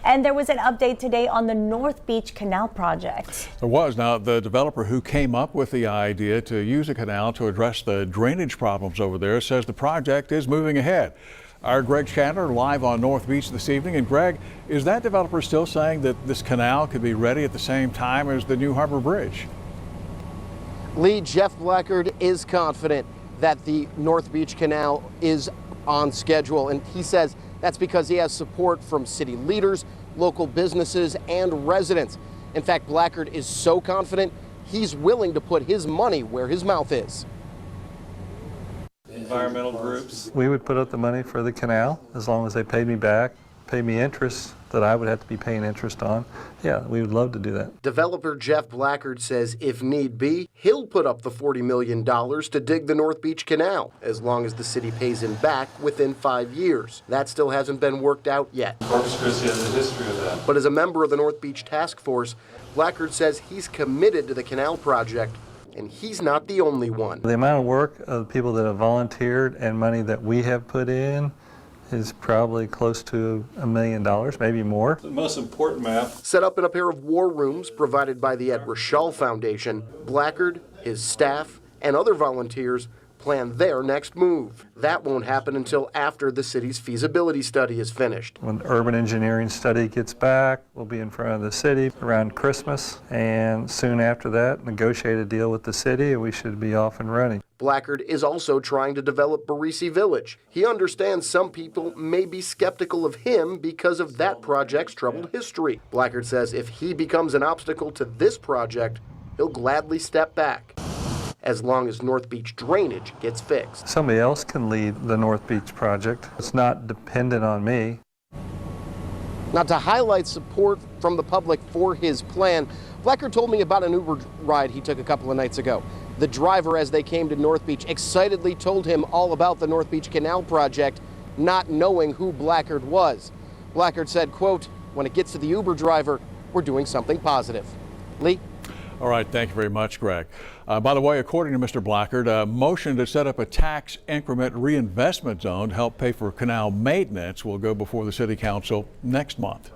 And there was an update today on the North Beach Canal project. There was. Now, the developer who came up with the idea to use a canal to address the drainage problems over there says the project is moving ahead. Our Greg Chandler live on North Beach this evening. And Greg, is that developer still saying that this canal could be ready at the same time as the New Harbor Bridge? Lee, Jeff Blackard is confident that the North Beach Canal is on schedule, and he says that's because he has support from city leaders, local businesses, and residents. In fact, Blackard is so confident he's willing to put his money where his mouth is. Environmental groups. We would put up the money for the canal as long as they paid me back, paid me interest that I would have to be paying interest on. Yeah, we would love to do that. Developer Jeff Blackard says if need be, he'll put up the $40 million to dig the North Beach Canal, as long as the city pays him back within 5 years. That still hasn't been worked out yet. Corpus Christi has a history of that. But as a member of the North Beach Task Force, Blackard says he's committed to the canal project, and he's not the only one. The amount of work of the people that have volunteered and money that we have put in is probably close to $1 million, maybe more. The most important map. Set up in a pair of war rooms provided by the Ed Rochelle Foundation, Blackard, his staff, and other volunteers plan their next move. That won't happen until after the city's feasibility study is finished. When the urban engineering study gets back, we'll be in front of the city around Christmas, and soon after that, negotiate a deal with the city, and we should be off and running. Blackard is also trying to develop Barisi Village. He understands some people may be skeptical of him because of that project's troubled history. Blackard says if he becomes an obstacle to this project, he'll gladly step back, as long as North Beach drainage gets fixed. Somebody else can lead the North Beach project. It's not dependent on me. Now, to highlight support from the public for his plan, Blackard told me about an Uber ride he took a couple of nights ago. The driver, as they came to North Beach, excitedly told him all about the North Beach Canal project, not knowing who Blackard was. Blackard said, quote, "When it gets to the Uber driver, we're doing something positive." Lee? All right, thank you very much, Greg. By the way, according to Mr. Blackard, a motion to set up a tax increment reinvestment zone to help pay for canal maintenance will go before the City Council next month.